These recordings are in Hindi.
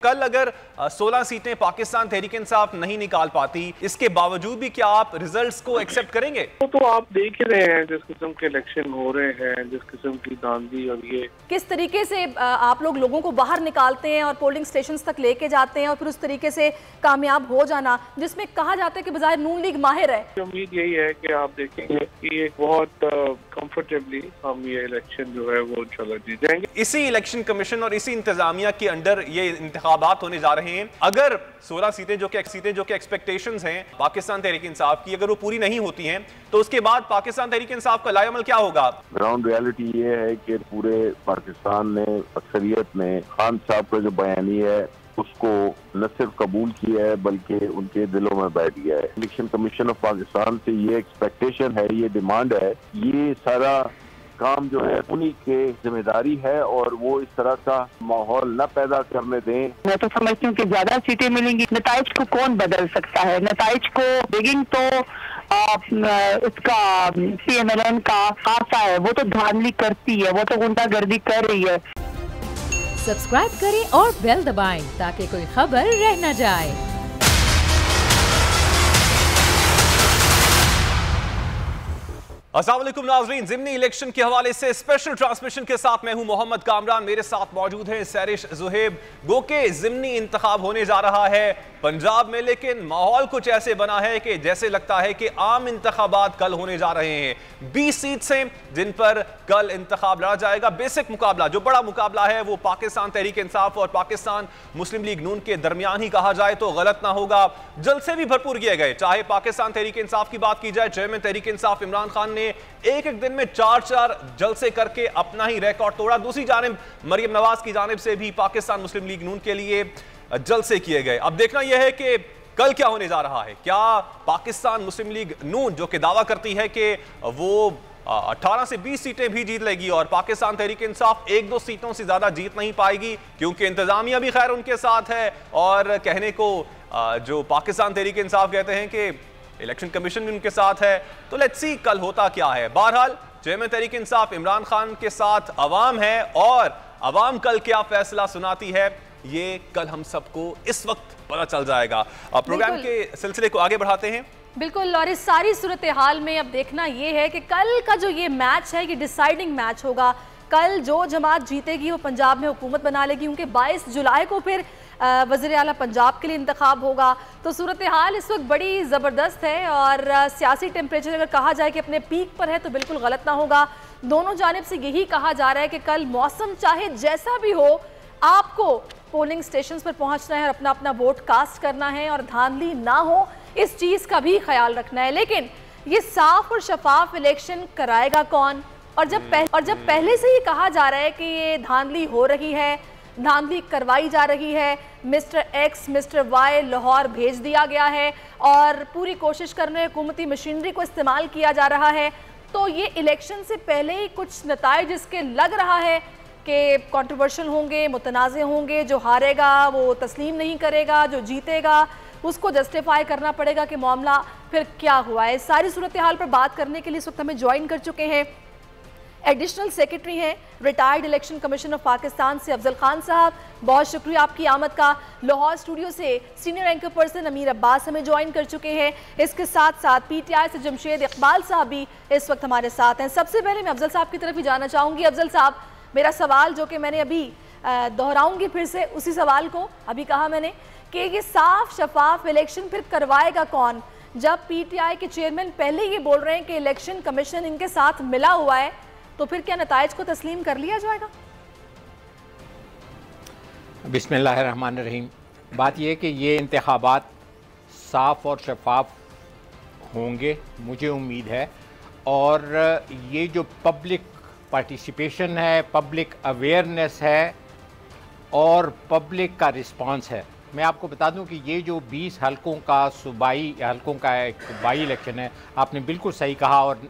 कल अगर 16 सीटें पाकिस्तान तहरीक इंसाफ नहीं निकाल पाती, इसके बावजूद भी क्या आप रिजल्ट्स को एक्सेप्ट करेंगे? तो आप देख रहे हैं जिस किस्म के इलेक्शन हो रहे हैं, जिस किस्म की धांधली, और ये किस तरीके से आप लोगों को बाहर निकालते हैं और पोलिंग स्टेशन तक लेके जाते हैं और फिर उस तरीके से कामयाब हो जाना, जिसमें कहा जाता है कि बजाय नून लीग माहिर है। उम्मीद यही है कि आप देखेंगे कि एक बहुत कंफर्टेबली हम ये इलेक्शन जो है वो इंशाल्लाह जीत जाएंगे। इसी इलेक्शन कमीशन और इसी इंतजामिया के अंडर ये इंतखाबात होने जा रहे हैं। अगर 16 सीटें जो कि एक्सपेक्टेशंस हैं पाकिस्तान तहरीक इंसाफ की, अगर वो पूरी नहीं होती हैं तो उसके बाद पाकिस्तान तहरीक इंसाफ का लाएअमल क्या होगा? ग्राउंड रियलिटी ये है कि पूरे पाकिस्तान ने अक्सरियत ने खान साहब का जो बयानी है उसको न सिर्फ कबूल किया है बल्कि उनके दिलों में बैठ गया है। इलेक्शन कमीशन ऑफ पाकिस्तान से ये एक्सपेक्टेशन है, ये डिमांड है, ये सारा काम जो है उन्हीं के जिम्मेदारी है और वो इस तरह का माहौल न पैदा करने दें। मैं तो समझती हूँ कि ज्यादा सीटें मिलेंगी। नताइज को कौन बदल सकता है? नताइज को बिगिंग तो उसका PMLN का आता है, वो तो धांधली करती है, वो तो गुंडागर्दी कर रही है। सब्सक्राइब करें और बेल दबाएं ताकि कोई खबर रह न जाए। अस्सलाम वालेकुम नाज़रीन, ज़िमनी इलेक्शन के हवाले से स्पेशल ट्रांसमिशन के साथ मैं हूं मोहम्मद कामरान, मेरे साथ मौजूद हैं सैरिश जुहेब। गो के ज़िमनी इंतखाब होने जा रहा है पंजाब में, लेकिन माहौल कुछ ऐसे बना है कि जैसे लगता है कि आम इंतखाबात कल होने जा रहे हैं। 20 सीट्स हैं जिन पर कल इंतखाब लड़ा जाएगा। बेसिक मुकाबला, जो बड़ा मुकाबला है, वो पाकिस्तान तहरीक इंसाफ और पाकिस्तान मुस्लिम लीग नून के दरमियान ही कहा जाए तो गलत ना होगा। जलसे भी भरपूर किए गए, चाहे पाकिस्तान तहरीक इंसाफ की बात की जाए, चेयरमैन तहरीक इंसाफ इमरान खान ने एक दिन में 4 जलसे करके अपना ही रिकॉर्ड तोड़ा। दूसरी जानिब मरियम नवाज की जानिब से भी पाकिस्तान मुस्लिम लीग नून के लिए जलसे किए गए। अब देखना यह है कि कल क्या होने जा रहा है। क्या पाकिस्तान मुस्लिम लीग नून, जो कि दावा करती है कि वो 18 से 20 सीटें भी जीत लेगी, और पाकिस्तान तहरीक इंसाफ 1-2 सीटों से ज्यादा जीत नहीं पाएगी, क्योंकि इंतजामिया भी खैर उनके साथ है, और कहने को जो पाकिस्तान तहरीक इंसाफ कहते हैं कि इलेक्शन कमीशन भी उनके साथ है। तो लेट्स सी कल होता क्या है। बहरहाल चेयरमैन तहरीक इंसाफ इमरान खान के साथ अवाम है, और अवाम कल क्या फैसला सुनाती है ये कल हम सबको इस वक्त पता चल जाएगा। प्रोग्राम के सिलसिले को आगे बढ़ाते हैं। बिल्कुल, और इस सारी सूरत हाल में अब देखना यह है कि कल का जो ये मैच है, ये डिसाइडिंग मैच होगा। कल जो जमात जीतेगी वो पंजाब में हुकूमत बना लेगी, क्योंकि 22 जुलाई को फिर वज़ीर आला पंजाब के लिए इंतखाब होगा। तो सूरत हाल इस वक्त बड़ी ज़बरदस्त है, और सियासी टेम्परेचर अगर कहा जाए कि अपने पीक पर है तो बिल्कुल गलत ना होगा। दोनों जानिब से यही कहा जा रहा है कि कल मौसम चाहे जैसा भी हो, आपको पोलिंग स्टेशंस पर पहुंचना है और अपना अपना वोट कास्ट करना है, और धांधली ना हो इस चीज़ का भी ख्याल रखना है। लेकिन ये साफ और शफाफ इलेक्शन कराएगा कौन? और जब पहले से ही कहा जा रहा है कि ये धांधली हो रही है, धांधली करवाई जा रही है, mister X mister Y Lahore भेज दिया गया है और पूरी कोशिश कर रहे हुकूमती मशीनरी को इस्तेमाल किया जा रहा है, तो ये इलेक्शन से पहले ही कुछ नताइज इसके लग रहा है कि कंट्रोवर्शियल होंगे, मुतनाज़े होंगे। जो हारेगा वो तस्लीम नहीं करेगा, जो जीतेगा उसको जस्टिफाई करना पड़ेगा कि मामला फिर क्या हुआ है। सारी सूरत हाल पर बात करने के लिए इस वक्त हमें ज्वाइन कर चुके हैं एडिशनल सेक्रेटरी हैं retired election commission of Pakistan से अफजल खान साहब। बहुत शुक्रिया आपकी आमद का। लाहौर स्टूडियो से सीनियर एंकर पर्सन अमीर अब्बास हमें ज्वाइन कर चुके हैं। इसके साथ साथ PTI से जमशेद इकबाल साहब भी इस वक्त हमारे साथ हैं। सबसे पहले मैं अफजल साहब की तरफ ही जाना चाहूँगी। अफजल साहब, मेरा सवाल जो कि मैंने अभी दोहराऊंगी फिर से उसी सवाल को, अभी कहा मैंने कि ये साफ शफाफ इलेक्शन फिर करवाएगा कौन, जब PTI के चेयरमैन पहले ये बोल रहे हैं कि इलेक्शन कमीशन इनके साथ मिला हुआ है, तो फिर क्या नताइज को तस्लीम कर लिया जाएगा? बिस्मिल्लाहिर्रहमानिर्रहीम। बात यह है कि ये इंतखाबात साफ़ और शफाफ होंगे, मुझे उम्मीद है, और ये जो पब्लिक पार्टिसिपेशन है, पब्लिक अवेयरनेस है और पब्लिक का रिस्पांस है। मैं आपको बता दूं कि ये जो 20 हलकों का सूबाई हलकों का एक बाई इलेक्शन है, आपने बिल्कुल सही कहा, और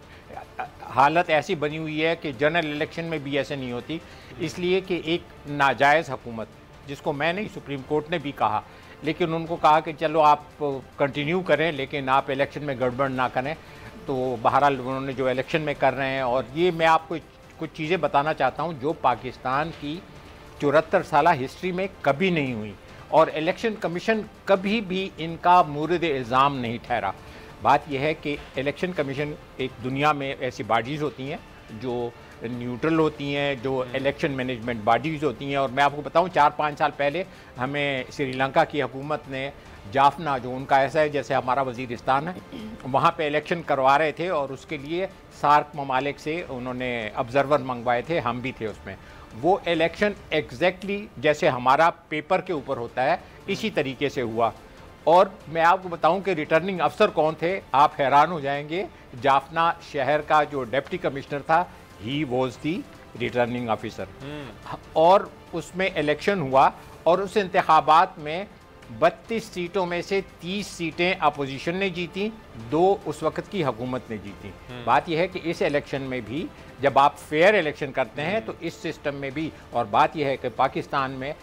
हालत ऐसी बनी हुई है कि जनरल इलेक्शन में भी ऐसे नहीं होती, इसलिए कि एक नाजायज़ हुकूमत, जिसको मैं नहीं सुप्रीम कोर्ट ने भी कहा, लेकिन उनको कहा कि चलो आप कंटिन्यू करें लेकिन आप इलेक्शन में गड़बड़ ना करें। तो बहरहाल उन्होंने जो इलेक्शन में कर रहे हैं, और ये मैं आपको कुछ चीज़ें बताना चाहता हूँ जो पाकिस्तान की 74 साल हिस्ट्री में कभी नहीं हुई, और इलेक्शन कमीशन कभी भी इनका मूरद इल्ज़ाम नहीं ठहरा। बात यह है कि इलेक्शन कमीशन एक दुनिया में ऐसी बॉडीज़ होती हैं जो न्यूट्रल होती हैं, जो इलेक्शन मैनेजमेंट बॉडीज़ होती हैं। और मैं आपको बताऊं 4-5 साल पहले हमें श्रीलंका की हुकूमत ने जाफना, जो उनका ऐसा है जैसे हमारा वज़ीरिस्तान है, वहाँ पे इलेक्शन करवा रहे थे और उसके लिए सार्क ममालिक से उन्होंने ऑब्ज़र्वर मंगवाए थे, हम भी थे उसमें। वो इलेक्शन एग्जैक्टली जैसे हमारा पेपर के ऊपर होता है इसी तरीके से हुआ। और मैं आपको बताऊं कि रिटर्निंग अफसर कौन थे, आप हैरान हो जाएंगे। जाफना शहर का जो डिप्टी कमिश्नर था, he was the returning officer. और उसमें इलेक्शन हुआ और उस इंतखाबात में 32 सीटों में से 30 सीटें अपोजिशन ने जीती, 2 उस वक्त की हुकूमत ने जीती। बात यह है कि इस इलेक्शन में भी जब आप फेयर इलेक्शन करते हैं तो इस सिस्टम में भी, और बात यह है कि पाकिस्तान में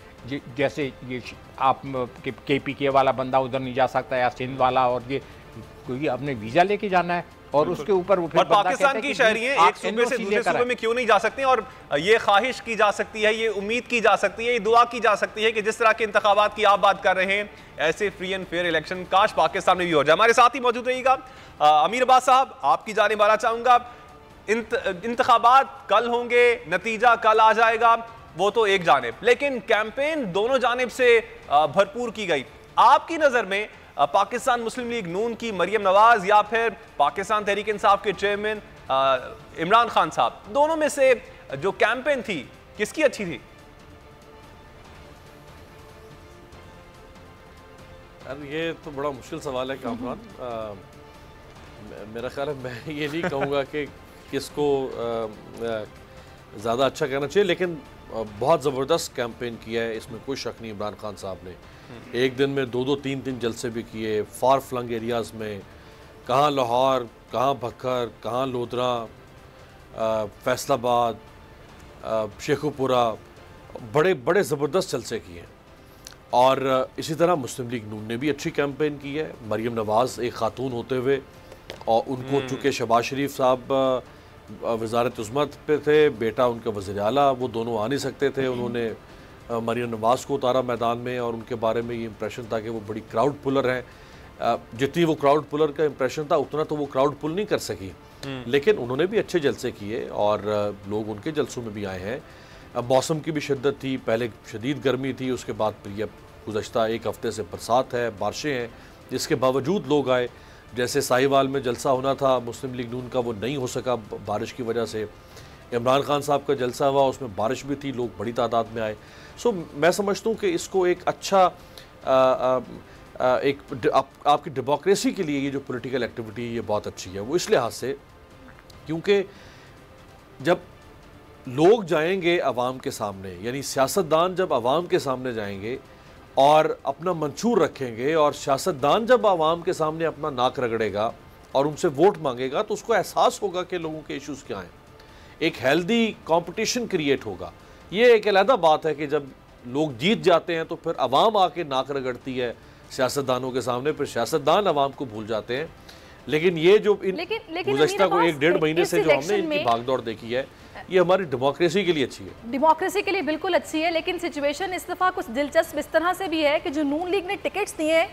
जैसे ये आप KPK वाला बंदा उधर नहीं जा सकता या सिंध वाला, और ये कोई अपने वीज़ा लेके जाना है और उसके ऊपर वो और पाकिस्तान की शहरी हैं, एक सूबे से दूसरे सूबे में क्यों नहीं जा सकते? और ये ख्वाहिश की जा सकती है, ये उम्मीद की जा सकती है, ये दुआ की जा सकती है कि जिस तरह के इंतखाबात की आप बात कर रहे हैं, ऐसे फ्री एंड फेयर इलेक्शन काश पाकिस्तान में भी हो जाए। हमारे साथ ही मौजूद रहिएगा अमीर अब्बास साहब, आपकी जानिब आना चाहूंगा। इंतखाबात कल होंगे, नतीजा कल आ जाएगा, वो तो एक जानिब, लेकिन कैंपेन दोनों जानिब से भरपूर की गई। आपकी नजर में पाकिस्तान मुस्लिम लीग नून की मरियम नवाज या फिर पाकिस्तान तहरीक इंसाफ के चेयरमैन इमरान खान साहब, दोनों में से जो कैंपेन थी किसकी अच्छी थी? यार ये तो बड़ा मुश्किल सवाल है कामरान। मेरा ख्याल है मैं ये नहीं कहूँगा कि किसको ज़्यादा अच्छा कहना चाहिए, लेकिन बहुत ज़बरदस्त कैंपेन किया है, इसमें कोई शक नहीं। इमरान खान साहब ने एक दिन में 2-2, 3-3 जलसे भी किए, फार फ्लंग एरियाज़ में, कहाँ लाहौर, कहाँ भक्खर, कहाँ लोधरा, फैसलाबाद, शेखुपुरा, बड़े बड़े ज़बरदस्त जलसे किए। और इसी तरह मुस्लिम लीग नून ने भी अच्छी कैंपेन की है। मरियम नवाज़ एक खातून होते हुए, और उनको चूँकि शहबाज शरीफ साहब वज़ारत उज़्मत पे थे, बेटा उनका वज़ीर आला, वो दोनों आ नहीं सकते थे, उन्होंने मरियम नवाज़ को उतारा मैदान में, और उनके बारे में ये इंप्रेशन था कि वो बड़ी क्राउड पुलर हैं। जितनी वो क्राउड पुलर का इंप्रेशन था उतना तो वो क्राउड पुल नहीं कर सकी, लेकिन उन्होंने भी अच्छे जलसे किए और लोग उनके जलसों में भी आए हैं। मौसम की भी शिद्दत थी, पहले शदीद गर्मी थी, उसके बाद फिर यह गुज़श्ता एक हफ़्ते से बरसात है, बारिशें हैं, जिसके बावजूद लोग आए। जैसे साहिवाल में जलसा होना था मुस्लिम लीग नून का, वो नहीं हो सका बारिश की वजह से। इमरान खान साहब का जलसा हुआ, उसमें बारिश भी थी, लोग बड़ी तादाद में आए। सो मैं समझता हूँ कि इसको एक अच्छा आपकी डेमोक्रेसी के लिए ये जो पॉलिटिकल एक्टिविटी ये बहुत अच्छी है। वो इस लिहाज से क्योंकि जब लोग जाएंगे आवाम के सामने, यानी सियासतदान जब आवाम के सामने जाएंगे और अपना मंशूर रखेंगे, और सियासतदान जब आवाम के सामने अपना नाक रगड़ेगा और उनसे वोट मांगेगा, तो उसको एहसास होगा कि लोगों के इश्यूज़ क्या हैं। एक हेल्दी कंपटीशन क्रिएट होगा। ये एक अलग बात है कि जब लोग जीत जाते हैं तो फिर आवाम आके नाक रगड़ती है सियासतदानों के सामने, फिर सियासतदान आवाम को भूल जाते हैं। लेकिन ये जो गुज़श्ता को 1-1.5 महीने से जो हमने इनकी भागदौड़ देखी है, ये हमारी डेमोक्रेसी के लिए अच्छी है। डेमोक्रेसी के लिए बिल्कुल अच्छी है, लेकिन सिचुएशन इस दफ़ा कुछ दिलचस्प इस तरह से भी है कि जो नून लीग ने टिकट्स दिए हैं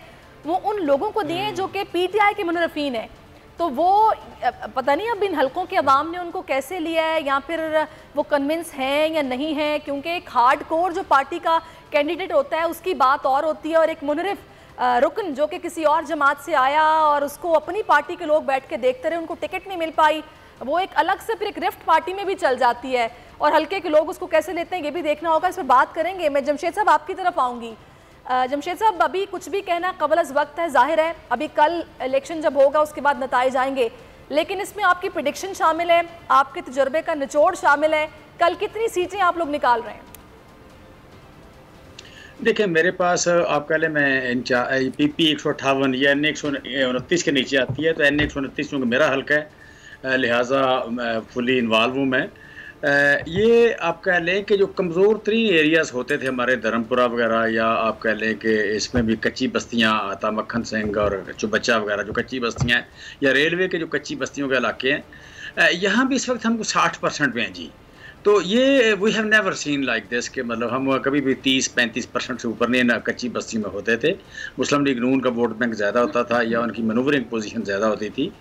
वो उन लोगों को दिए हैं जो कि PTI के मुनरफीन है। तो वो पता नहीं अब इन हलकों के अवाम ने उनको कैसे लिया है, या फिर वो कन्विंस हैं या नहीं है, क्योंकि एक हार्ड कोर जो पार्टी का कैंडिडेट होता है उसकी बात और होती है, और एक मुनरिफ रुकन जो कि किसी और जमात से आया और उसको अपनी पार्टी के लोग बैठ के देखते रहे, उनको टिकट नहीं मिल पाई, वो एक अलग से फिर एक रिफ्ट पार्टी में भी चल जाती है, और हल्के के लोग उसको कैसे लेते हैं ये भी देखना होगा। इस पर बात करेंगे। मैं जमशेद साहब आपकी तरफ आऊँगी। जमशेद साहब, अभी कुछ भी कहना कबल अज़ वक्त है, जाहिर है अभी कल इलेक्शन जब होगा उसके बाद नताइज आएंगे, लेकिन इसमें आपकी प्रेडिक्शन शामिल है, आपके तजर्बे का निचोड़ शामिल है। कल कितनी सीटें आप लोग निकाल रहे हैं? देखिए, मेरे पास आप कह लें मैं PP 158 या NA 129 के नीचे आती है, तो NA 129 क्योंकि मेरा हल्का है, लिहाजा फुली इन्वॉल्व हूँ मैं। ये आप कह लें कि जो कमज़ोर तरीन एरियाज़ होते थे हमारे धर्मपुरा वगैरह, या आप कह लें कि इसमें भी कच्ची बस्तियाँ, आता मक्खन सिंह और चुबच्चा वगैरह जो कच्ची बस्तियाँ हैं, या रेलवे के जो कच्ची बस्तियों के इलाके हैं, यहाँ भी इस वक्त हम 60% पे हैं जी। तो ये we have never seen like this कि मतलब हम कभी भी 30-35% से ऊपर नहीं ना कच्ची बस्ती में होते थे। मुस्लिम लीग नून का वोट बैंक ज़्यादा होता था या उनकी मनूवरिंग पोजीशन ज़्यादा होती थी,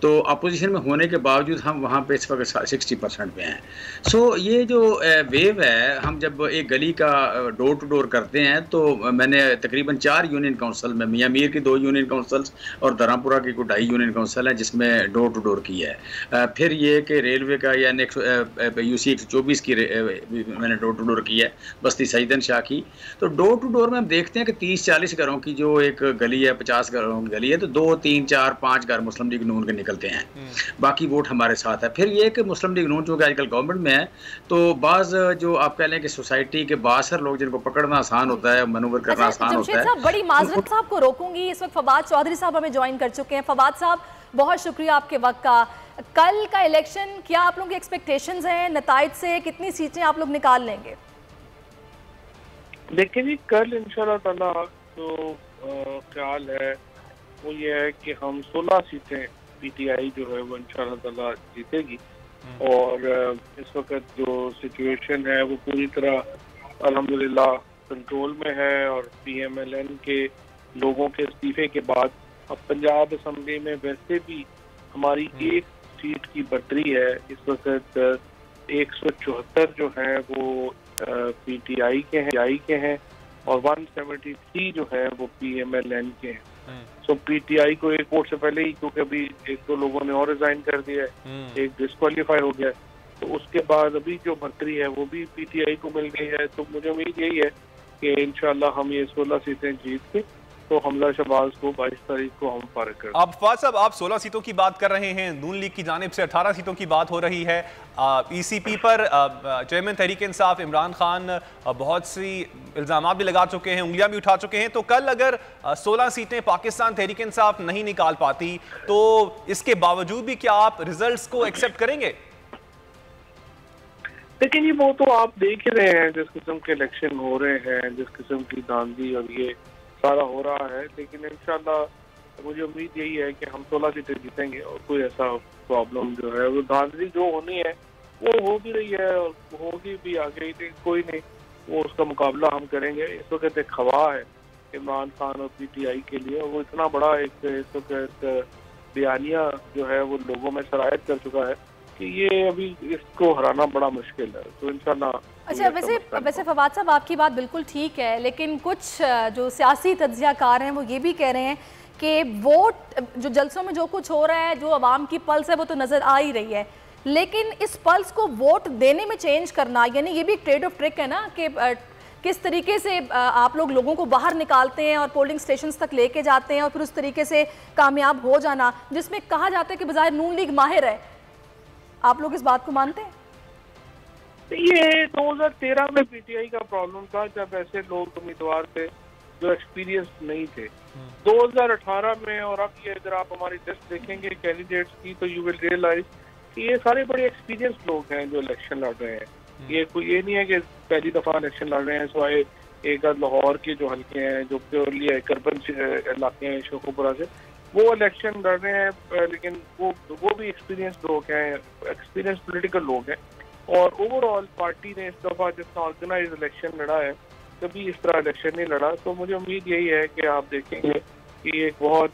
तो अपोजिशन में होने के बावजूद हम वहाँ पे इस वक्त 60% पे हैं। सो ये जो वेव है, हम जब एक गली का डोर टू डोर करते हैं तो मैंने तकरीबन 4 यूनियन काउंसिल में, मियाँ मीर की 2 यूनियन काउंसिल्स और दरामपुरा की 2.5 यूनियन काउंसिल है जिसमें डोर टू डोर किया है। फिर ये कि रेलवे का या UC 124 की मैंने डोर टू डोर किया है, बस्ती सईदन शाह की। तो डोर टू डोर में हम देखते हैं कि 30-40 घरों की जो एक गली है, 50 घरों की गली है, तो 2, 3, 4, 5 घर मुस्लिम लीग नून के निकलते हैं, बाकी वोट हमारे साथ है। फिर ये कि मुस्लिम लीग नून चूँकि आजकल गवर्नमेंट में है, तो बाज़ जो आप कह लें कि सोसाइटी के बासर लोग जिनको पकड़ना आसान होता है, मनूवर करना आसान होता है। बड़ी माजरत साहब को रोकूंगी, इस वक्त फवाद चौधरी साहब हमें ज्वाइन कर चुके हैं। फवाद साहब, बहुत शुक्रिया आपके वक्त का। कल का इलेक्शन, क्या आप लोगों की एक्सपेक्टेशंस हैं? नताइज से कितनी सीटें आप लोग निकाल लेंगे? देखिए जी, कल इंशाल्लाह ताला जो ख्याल है वो ये है कि हम 16 सीटें PTI जो है वो इंशाल्लाह ताला जीतेगी। और इस वक्त जो सिचुएशन है वो पूरी तरह अल्हम्दुलिल्लाह कंट्रोल में है। और PMLN के लोगों के इस्तीफे के बाद अब पंजाब असम्बली में वैसे भी हमारी एक सीट की बढ़तरी है। इस वक्त 174 जो है वो PTI के हैं और 173 जो है वो PMLN के हैं। सो PTI को एक वोट से पहले ही, क्योंकि अभी 1-2 लोगों ने और रिजाइन कर दिया है, एक डिस्क्वालीफाई हो गया, तो उसके बाद अभी जो बढ़तरी है वो भी PTI को मिल गई है। तो मुझे उम्मीद यही है कि इंशाल्लाह हम ये 16 सीटें जीत के तो हमजा शहबाज को 22 तारीख को हम फारिग कर। अब फवाद साहब, आप 16 सीटों की बात कर रहे हैं, नून लीग की जानिब से 18 सीटों की बात हो रही है। ECP पर चेयरमैन तहरीक इंसाफ इमरान खान बहुत सी इल्ज़ाम भी लगा चुके हैं, उंगलियां भी उठा चुके हैं। तो कल अगर 16 सीटें पाकिस्तान तहरीक इंसाफ नहीं निकाल पाती तो इसके बावजूद भी क्या आप रिजल्ट्स को एक्सेप्ट करेंगे? लेकिन ये वो तो आप देख ही रहे हैं, जिस किस्म के इलेक्शन हो रहे हैं, जिस किस्म की धांधली और ये सारा हो रहा है। लेकिन इंशाल्लाह मुझे उम्मीद यही है कि हम 16 सीटें जीतेंगे और कोई ऐसा प्रॉब्लम जो है वो धांधली जो होनी है वो हो भी रही है और होगी भी आगे, कोई नहीं, वो उसका मुकाबला हम करेंगे। इस वक्त एक खवा है इमरान खान और PTI के लिए, और वो इतना बड़ा एक इस वक्त बयानिया जो है वो लोगों में सरायत कर चुका है कि ये अभी इसको हराना बड़ा मुश्किल है। तो इंशाल्लाह। अच्छा, वैसे फवाद साहब आपकी बात बिल्कुल ठीक है, लेकिन कुछ जो सियासी तज्जियाकार हैं वो ये भी कह रहे हैं कि वोट जो जलसों में जो कुछ हो रहा है, जो अवाम की पल्स है वो तो नज़र आ ही रही है, लेकिन इस पल्स को वोट देने में चेंज करना, यानी ये भी एक ट्रेड ऑफ ट्रिक है ना कि किस तरीके से आप लोग लोगों को बाहर निकालते हैं और पोलिंग स्टेशंस तक लेके जाते हैं और फिर उस तरीके से कामयाब हो जाना, जिसमें कहा जाता है कि बजाय नून लीग माहिर है। आप लोग इस बात को मानते हैं? ये 2013 में PTI का प्रॉब्लम था, जब ऐसे लोग उम्मीदवार थे जो एक्सपीरियंस नहीं थे। 2018 में और अब ये अगर आप हमारी लिस्ट देखेंगे कैंडिडेट्स की तो यू विल रियलाइज कि ये सारे बड़े एक्सपीरियंस लोग हैं जो इलेक्शन लड़ रहे हैं। ये कोई ये नहीं है कि पहली दफा इलेक्शन लड़ रहे हैं। सिवाय एक लाहौर के जो हल्के हैं जो प्योरली अर्बन इलाके हैं शेखुपुरा से, वो इलेक्शन लड़ रहे हैं, लेकिन वो भी एक्सपीरियंस लोग हैं, एक्सपीरियंस पॉलिटिकल लोग हैं। और ओवरऑल पार्टी ने इस दफा जितना ऑर्गेनाइज इलेक्शन लड़ा है कभी इस तरह इलेक्शन नहीं लड़ा। तो मुझे उम्मीद यही है कि आप देखेंगे कि एक बहुत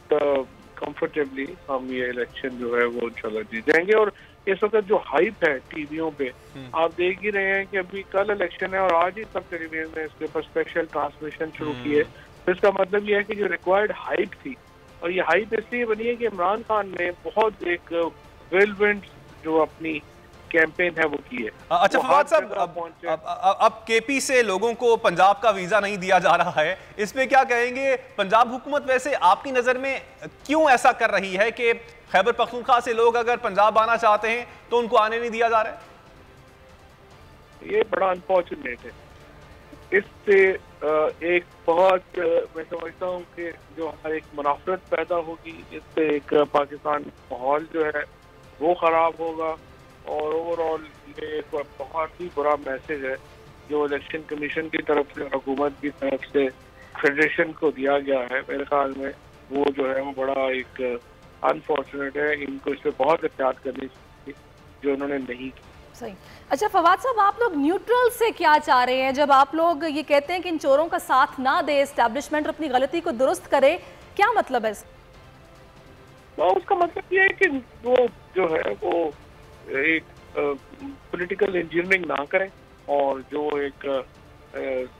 कंफर्टेबली हम ये इलेक्शन जो है वो इंशाल्लाह जीत जाएंगे। और इस वक्त जो हाइप है टीवियों पे आप देख ही रहे हैं कि अभी कल इलेक्शन है और आज ही सब टेलीविजन ने इसके ऊपर स्पेशल ट्रांसमिशन शुरू की है। तो इसका मतलब ये है कि जो रिक्वायर्ड हाइप थी, और ये हाइप इसलिए बनी है कि इमरान खान ने बहुत एक वेलवेंट जो अपनी कैंपेन है वो की है। अच्छा फवाद साहब, अब KP से लोगों को पंजाब का वीजा नहीं दिया जा रहा है, इस पे क्या कहेंगे? पंजाब हुकूमत वैसे आपकी नजर में क्यों ऐसा कर रही है कि खैबर पख्तूनख्वा से लोग अगर पंजाब आना चाहते हैं तो उनको आने नहीं दिया जा रहा है? ये बड़ा अनफॉर्चुनेट है। इससे एक बहुत मैं समझता हूँ कि जो हमारी एक मुनाफरत पैदा होगी, इससे एक पाकिस्तान माहौल जो है वो खराब होगा। और ओवरऑल ये एक बहुत ही बुरा मैसेज है जो इलेक्शन कमीशन की तरफ से, हुकूमत की तरफ से फेडरेशन को दिया गया है। मेरे ख्याल में वो जो है वो बड़ा एक अनफॉर्चुनेट है। इनको इस पर बहुत एहतियात करनी चाहिए जो उन्होंने नहीं की। सही। अच्छा फवाद साहब, आप लोग न्यूट्रल से क्या चाह रहे हैं जब आप लोग ये कहते हैं कि इन चोरों का साथ ना दे एस्टैब्लिशमेंट और अपनी गलती को दुरुस्त करे, क्या मतलब है? तो उसका मतलब ये है कि वो जो है वो एक पॉलिटिकल इंजीनियरिंग ना करें और जो एक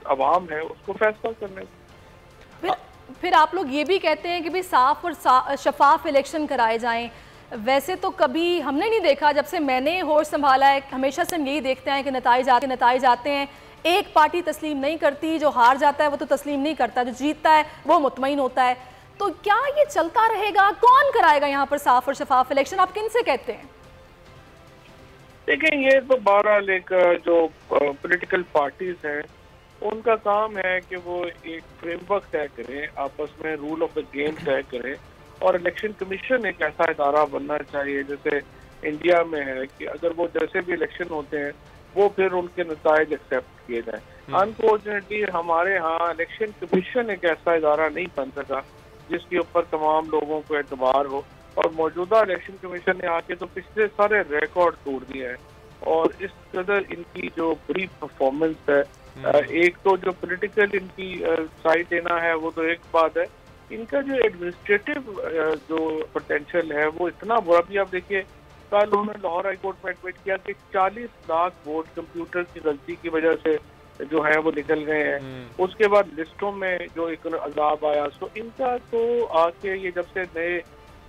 अवाम है उसको फैसला करने। फिर आप लोग ये भी कहते हैं कि भाई साफ और शफाफ इलेक्शन कराए जाएं। वैसे तो कभी हमने नहीं देखा, जब से मैंने होश संभाला है हमेशा से हम यही देखते हैं कि नताइज आते हैं, एक पार्टी तस्लीम नहीं करती, जो हार जाता है वो तो तस्लीम नहीं करता, जो जीतता है वो मुतमईन होता है। तो क्या ये चलता रहेगा? कौन कराएगा यहाँ पर साफ और शफाफ इलेक्शन? आप किन से कहते हैं? देखिए, ये तो बहरहाल एक जो पॉलिटिकल पार्टीज हैं उनका काम है कि वो एक फ्रेमवर्क तय करें, आपस में रूल ऑफ द गेम तय करें, और इलेक्शन कमीशन एक ऐसा इदारा बनना चाहिए जैसे इंडिया में है कि अगर वो जैसे भी इलेक्शन होते हैं वो फिर उनके नताइज एक्सेप्ट किए जाए। अनफॉर्चुनेटली हमारे यहाँ इलेक्शन कमीशन एक ऐसा इदारा नहीं बन सका जिसके ऊपर तमाम लोगों को एतबार हो, और मौजूदा इलेक्शन कमीशन ने आके तो पिछले सारे रिकॉर्ड तोड़ दिए हैं। और इस कदर इनकी जो बुरी परफॉर्मेंस है, एक तो जो पॉलिटिकल इनकी साइड लेना है वो तो एक बात है, इनका जो एडमिनिस्ट्रेटिव जो पोटेंशियल है वो इतना बुरा भी। आप देखिए कल उन्होंने लाहौर हाई कोर्ट में एडमिट किया कि 40 लाख वोट कंप्यूटर की गलती की वजह से जो है वो निकल गए हैं। उसके बाद लिस्टों में जो एक अजाब आया, तो इनका तो आके ये जब से नए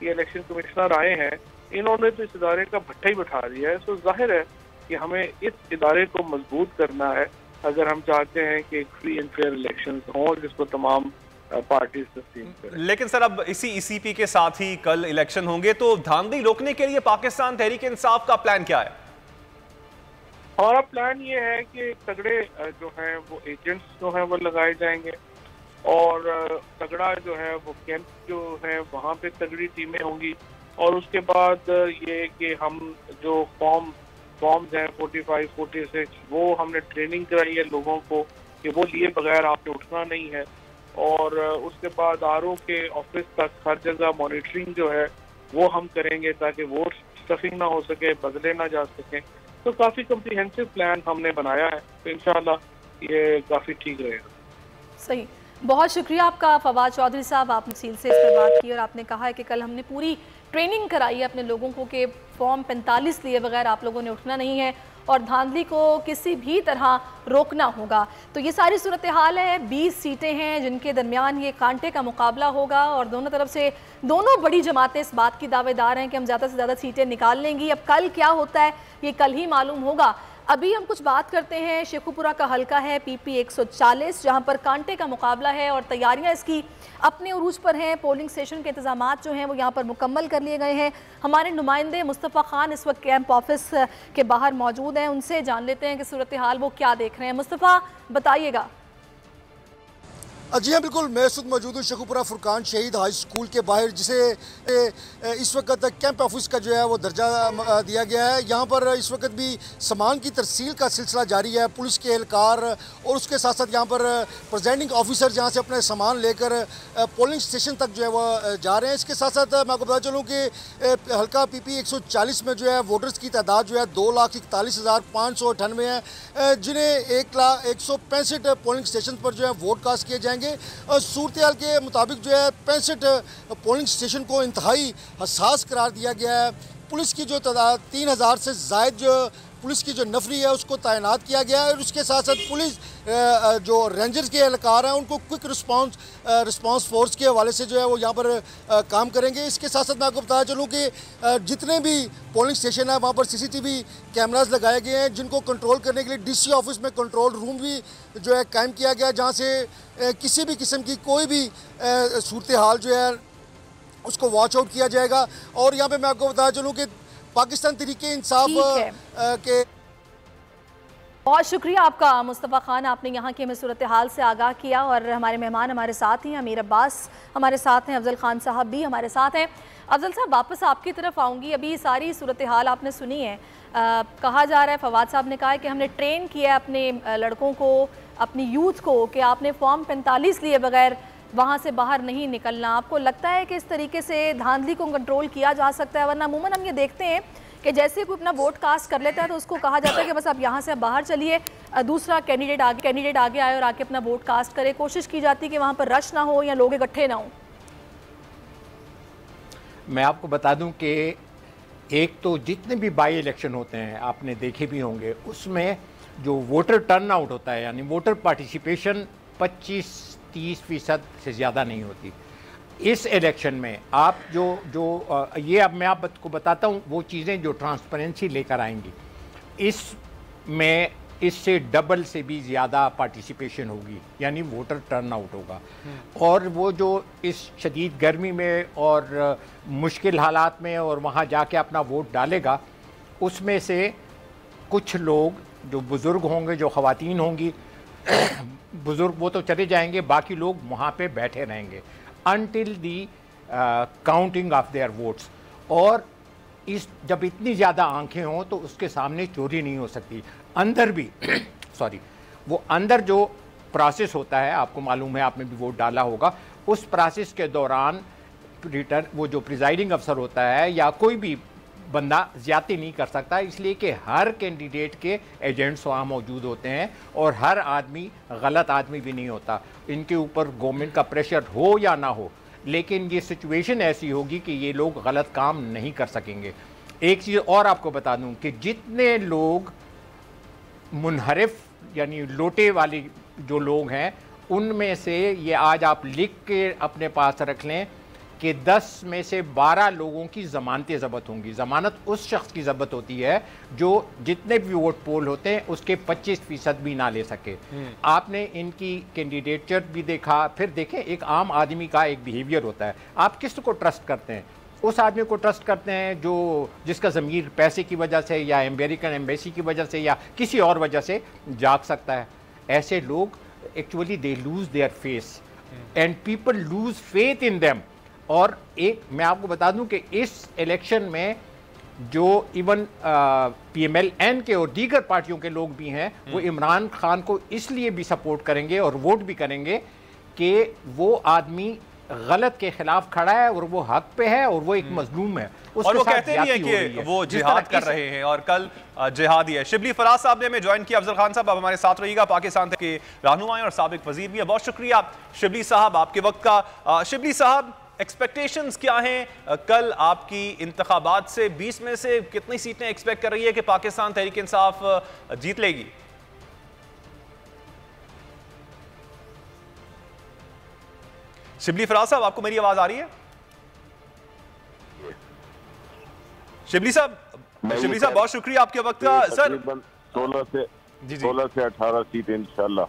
ये इलेक्शन कमिश्नर आए हैं इन्होंने तो इस इदारे का भट्टा ही बैठा दिया है। तो जाहिर है कि हमें इस इदारे को मजबूत करना है अगर हम चाहते हैं कि फ्री एंड फेयर इलेक्शन हों जिसको तमाम पार्टीज तस्लीम करें। लेकिन सर अब इसी ईसीपी के साथ ही कल इलेक्शन होंगे, तो धांधली रोकने के लिए पाकिस्तान तहरीक इंसाफ का प्लान क्या है? हमारा प्लान ये है कि तगड़े जो हैं वो एजेंट्स जो हैं वो लगाए जाएंगे, और तगड़ा जो है वो कैंप जो है वहाँ पे तगड़ी टीमें होंगी, और उसके बाद ये कि हम जो फॉर्म्स हैं 45, 46 वो हमने ट्रेनिंग कराई है लोगों को कि वो लिए बगैर आपने उठना नहीं है, और उसके बाद आरओ के ऑफिस तक हर जगह मॉनिटरिंग जो है वो हम करेंगे ताकि वोट स्टफिंग ना हो सके, बदले ना जा सकें। तो काफ़ी कम्प्रीहेंसिव प्लान हमने बनाया है, तो इंशाल्लाह ये काफ़ी ठीक रहेगा। सही, बहुत शुक्रिया आपका फवाद चौधरी साहब, आपने तफसील से इस पर बात की और आपने कहा है कि कल हमने पूरी ट्रेनिंग कराई है अपने लोगों को कि फॉर्म 45 लिए बगैर आप लोगों ने उठना नहीं है और धांधली को किसी भी तरह रोकना होगा। तो ये सारी सूरत हाल है। 20 सीटें हैं जिनके दरमियान ये कांटे का मुकाबला होगा, और दोनों तरफ से दोनों बड़ी जमातें इस बात की दावेदार हैं कि हम ज़्यादा से ज़्यादा सीटें निकाल लेंगी। अब कल क्या होता है ये कल ही मालूम होगा। अभी हम कुछ बात करते हैं, शेखुपुरा का हल्का है PP 140 जहां पर कांटे का मुकाबला है और तैयारियां इसकी अपने उरूज पर हैं। पोलिंग स्टेशन के इंतजामात जो हैं वो यहां पर मुकम्मल कर लिए गए हैं। हमारे नुमाइंदे मुस्तफ़ा खान इस वक्त कैंप ऑफिस के बाहर मौजूद हैं, उनसे जान लेते हैं कि सूरत हाल वो क्या देख रहे हैं। मुस्तफ़ा बताइएगा। जी हाँ बिल्कुल, मैं इस वक्त मौजूद हूँ शेखुपुरा फुरकान शहीद हाई स्कूल के बाहर, जिसे इस वक्त कैंप ऑफिस का जो है वो दर्जा दिया गया है। यहाँ पर इस वक्त भी सामान की तरसील का सिलसिला जारी है। पुलिस के एहलकार और उसके साथ साथ यहाँ पर प्रेजेंटिंग ऑफिसर जहाँ से अपने सामान लेकर पोलिंग स्टेशन तक जो है वो जा रहे हैं। इसके साथ साथ मैं आपको बता चलूँ कि हल्का PP 140 में जो है वोटर्स की तादाद जो है 2,41,598 है, जिन्हें 1,165 पोलिंग स्टेशन पर जो है वोट कास्ट किए जाएंगे। सूरत हाल के मुताबिक जो है 65 पोलिंग स्टेशन को इंतहाई हसास करार दिया गया है। पुलिस की जो तादाद 3,000 से ज़ायद जो पुलिस की जो नफरी है उसको तैनात किया गया है, और उसके साथ साथ पुलिस जो रेंजर्स के एहलकार हैं उनको क्विक रिस्पांस फोर्स के हवाले से जो है वो यहाँ पर काम करेंगे। इसके साथ साथ मैं आपको बताया चलूँ कि जितने भी पोलिंग स्टेशन है वहाँ पर CCTV कैमराज लगाए गए हैं, जिनको कंट्रोल करने के लिए DC ऑफिस में कंट्रोल रूम भी जो है कायम किया गया, जहाँ से किसी भी किस्म की कोई भी सूरत हाल जो है उसको वॉच आउट किया जाएगा। और यहाँ पे मैं आपको बताया चलूँ कि पाकिस्तान तरीके इंसाफ के बहुत शुक्रिया आपका मुस्तफ़ा खान, आपने यहाँ की हमें सूरत हाल से आगाह किया। और हमारे मेहमान हमारे साथ हैं, अमीर अब्बास हमारे साथ हैं, अफजल खान साहब भी हमारे साथ हैं। अफजल साहब वापस आपकी तरफ आऊँगी। अभी सारी सूरत हाल आपने सुनी है। कहा जा रहा है, फवाद साहब ने कहा है कि हमने ट्रेन किया अपने लड़कों को, अपनी यूथ को, कि आपने फॉर्म 45 लिए बगैर वहाँ से बाहर नहीं निकलना। आपको लगता है कि इस तरीके से धांधली को कंट्रोल किया जा सकता है? वरना अमूमन हम ये देखते हैं कि जैसे कोई अपना वोट कास्ट कर लेता है तो उसको कहा जाता है कि बस आप यहाँ से बाहर चलिए, दूसरा कैंडिडेट आगे आए और आके अपना वोट कास्ट करे। कोशिश की जाती है कि वहाँ पर रश ना हो या लोग इकट्ठे ना हो। मैं आपको बता दूं कि एक तो जितने भी बाई इलेक्शन होते हैं आपने देखे भी होंगे, उसमें जो वोटर टर्नआउट होता है यानी वोटर पार्टिसिपेशन 25-30% से ज़्यादा नहीं होती। इस इलेक्शन में आप ये अब मैं आपको बताता हूँ वो चीज़ें जो ट्रांसपेरेंसी लेकर आएंगी, इसमें इससे डबल से भी ज़्यादा पार्टिसिपेशन होगी यानी वोटर टर्नआउट होगा। और वो जो इस शदीद गर्मी में और मुश्किल हालात में और वहाँ जाके अपना वोट डालेगा, उसमें से कुछ लोग जो बुज़ुर्ग होंगे, जो ख़वातीन होंगी, बुज़ुर्ग वो तो चले जाएंगे, बाकी लोग वहाँ पे बैठे रहेंगे until the counting of their votes. और जब इतनी ज़्यादा आंखें हों तो उसके सामने चोरी नहीं हो सकती। अंदर भी वो अंदर जो प्रोसेस होता है, आपको मालूम है, आपने भी वोट डाला होगा, उस प्रोसेस के दौरान वो जो प्रिजाइडिंग अफसर होता है या कोई भी बंदा ज़्यादती नहीं कर सकता, इसलिए कि हर कैंडिडेट के एजेंट्स वहाँ मौजूद होते हैं और हर आदमी गलत आदमी भी नहीं होता। इनके ऊपर गवर्नमेंट का प्रेशर हो या ना हो, लेकिन ये सिचुएशन ऐसी होगी कि ये लोग गलत काम नहीं कर सकेंगे। एक चीज़ और आपको बता दूं कि जितने लोग मुनहरिफ यानी लोटे वाले जो लोग हैं, उनमें से ये आज आप लिख के अपने पास रख लें कि 10 में से 12 लोगों की ज़मानतें ज़ब्त होंगी। ज़मानत उस शख्स की ज़ब्त होती है जो जितने भी वोट पोल होते हैं उसके 25% भी ना ले सके। आपने इनकी कैंडिडेचर भी देखा, फिर देखें एक आम आदमी का एक बिहेवियर होता है। आप किस को ट्रस्ट करते हैं? उस आदमी को ट्रस्ट करते हैं जिसका ज़मीर पैसे की वजह से या अमेरिकन एम्बेसी की वजह से या किसी और वजह से जाग सकता है। ऐसे लोग actually they lose their face and people lose faith in them. और एक मैं आपको बता दूं कि इस इलेक्शन में जो इवन PMLN के और दीगर पार्टियों के लोग भी हैं, वो इमरान खान को इसलिए भी सपोर्ट करेंगे और वोट भी करेंगे कि वो आदमी गलत के खिलाफ खड़ा है और वो हक पे है और वो एक मजलूम है। और वो कहते भी हैं कि वो जिहाद कर रहे हैं और कल जिहादी है। शिबली फराज साहब ने हमें ज्वाइन किया। अफजल खान साहब आप हमारे साथ रहिएगा, पाकिस्तान के रहनुमा और साबिक वजीर भी है। बहुत शुक्रिया शिबली साहब आपके वक्त का। शिबली साहब, एक्सपेक्टेशंस क्या हैं कल आपकी इंतखाबात से? 20 में से कितनी सीटें एक्सपेक्ट कर रही है कि पाकिस्तान तहरीक इंसाफ जीत लेगी? शिबली फराज साहब, आपको मेरी आवाज आ रही है? शिबली साहब बहुत शुक्रिया आपके वक्त का। सर 16 से 18 सीटें इंशाल्लाह।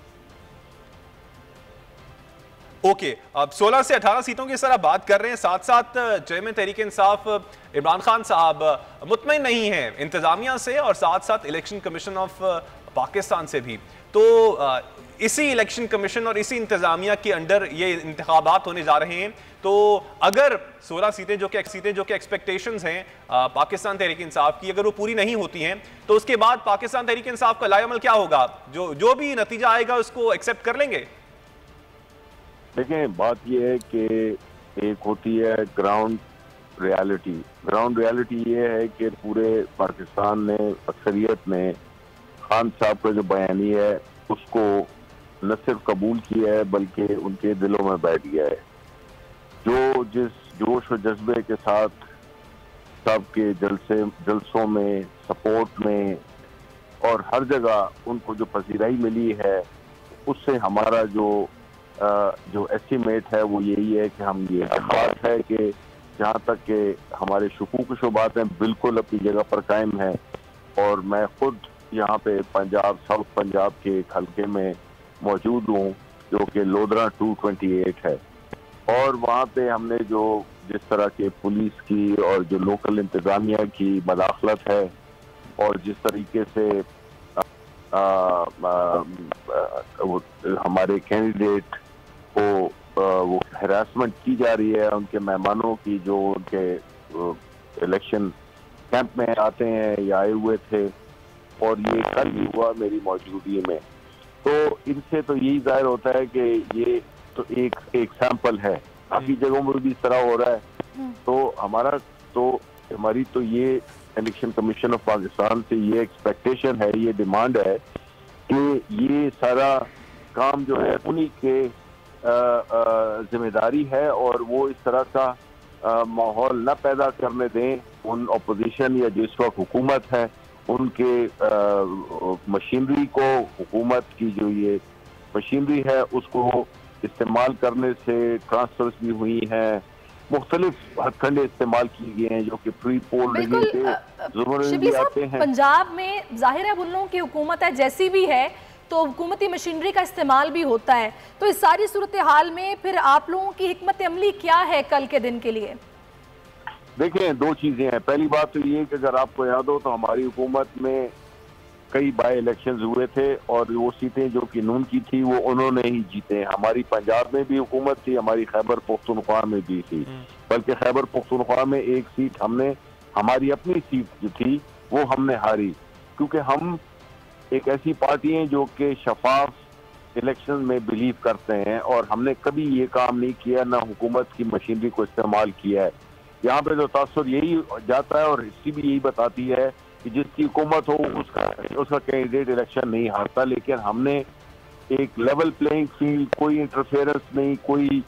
ओके, अब 16 से 18 सीटों की सर आप बात कर रहे हैं, साथ साथ चेयरमैन तहरीक इंसाफ इमरान खान साहब मुतमईन नहीं हैं इंतजामिया से और साथ साथ इलेक्शन कमीशन ऑफ पाकिस्तान से भी। तो इसी इलेक्शन कमीशन और इसी इंतजामिया के अंडर ये इंतखाबात होने जा रहे हैं। तो अगर 16 सीटें जो कि एक्सपेक्टेशंस हैं पाकिस्तान तहरीक इंसाफ की, अगर वो पूरी नहीं होती हैं तो उसके बाद पाकिस्तान तहरीक इंसाफ का लाएअमल क्या होगा? जो भी नतीजा आएगा उसको एक्सेप्ट कर लेंगे? देखें, बात यह है कि एक होती है ग्राउंड रियलिटी। ग्राउंड रियलिटी ये है कि पूरे पाकिस्तान ने, अक्सरियत ने खान साहब का जो बयानी है उसको न सिर्फ कबूल किया है बल्कि उनके दिलों में बैठ गया है। जिस जोश और जज्बे के साथ सबके जलसों में, सपोर्ट में और हर जगह उनको जो पसीराई मिली है, उससे हमारा जो एस्टीमेट है वो यही है कि हम ये बात है कि जहाँ तक कि हमारे शुकूक शुबात हैं बिल्कुल अपनी जगह पर कायम है। और मैं खुद यहाँ पे पंजाब, साउथ पंजाब के एक हल्के में मौजूद हूँ जो कि लोधरा 228 है। और वहाँ पे हमने जिस तरह के पुलिस की और जो लोकल इंतज़ामिया की मदाखलत है और जिस तरीके से हमारे कैंडिडेट को वो हैरासमेंट की जा रही है, उनके मेहमानों की जो उनके इलेक्शन कैंप में आते हैं या आए हुए थे, और ये कल भी हुआ मेरी मौजूदगी में। तो इनसे तो यही जाहिर होता है कि ये तो एक सैंपल है, बाकी जगहों में भी इस तरह हो रहा है। तो हमारा तो हमारी तो ये इलेक्शन कमीशन ऑफ पाकिस्तान से ये एक्सपेक्टेशन है, ये डिमांड है कि ये सारा काम जो है उन्हीं के जिम्मेदारी है और वो इस तरह का माहौल न पैदा करने दें उन अपोजिशन या जिस वक्त हुकूमत है उनके मशीनरी को, हुकूमत की जो ये मशीनरी है उसको इस्तेमाल करने से ट्रांसफर्स भी हुई हैं, मुख्तलिफ हथकंडे इस्तेमाल किए गए हैं जो कि प्री पोल शिबली साहब, पंजाब में जाहिर है उन लोगों की हुकूमत है, जैसी भी है तो हुकूमती मशीनरी का इस्तेमाल भी होता है, तो इस सारी सूरत हाल में फिर आप लोगों की हिकमत अमली क्या है कल के दिन के लिए? देखें, दो चीजें हैं। पहली बात तो ये कि अगर आपको याद हो तो हमारी हुकूमत में कई बाई इलेक्शंस हुए थे और वो सीटें जो कि नून की थी वो उन्होंने ही जीते। हमारी पंजाब में भी हुकूमत थी, हमारी खैबर पख्तूनख्वा में भी थी, बल्कि खैबर पख्तूनख्वा में एक सीट हमने, हमारी अपनी सीट जो थी वो हमने हारी, क्योंकि हम एक ऐसी पार्टी हैं जो कि शफाफ इलेक्शन में बिलीव करते हैं और हमने कभी ये काम नहीं किया, ना हुकूमत की मशीनरी को इस्तेमाल किया है। यहाँ पे जो तासुर यही जाता है और हिस्ट्री भी यही बताती है कि जिसकी हुकूमत हो उसका कैंडिडेट इलेक्शन नहीं हारता, लेकिन हमने एक लेवल प्लेइंग फील्ड, कोई इंटरफेरेंस नहीं, कोई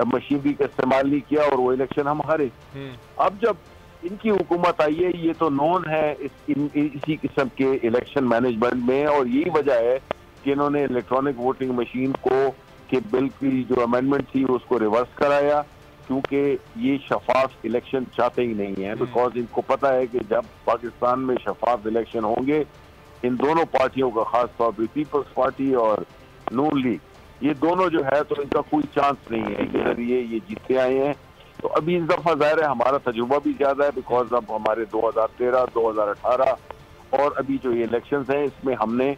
मशीनरी का इस्तेमाल नहीं किया और वो इलेक्शन हम हारे। अब जब इनकी हुकूमत आई है, ये तो नॉन है इसी किस्म के इलेक्शन मैनेजमेंट में और यही वजह है कि इन्होंने इलेक्ट्रॉनिक वोटिंग मशीन को के बिल की जो अमेंडमेंट थी उसको रिवर्स कराया, क्योंकि ये शफाफ इलेक्शन चाहते ही नहीं है। बिकॉज इनको पता है कि जब पाकिस्तान में शफाफ इलेक्शन होंगे, इन दोनों पार्टियों का, खास तौर पर पीपल्स पार्टी और नून लीग, ये दोनों जो है तो इनका कोई चांस नहीं है कि अगर ये जीते आए हैं। तो अभी इस दफा जाहिर है हमारा तजुर्बा भी ज्यादा है, बिकॉज अब हमारे 2013, 2018 और अभी जो ये इलेक्शंस हैं इसमें हमने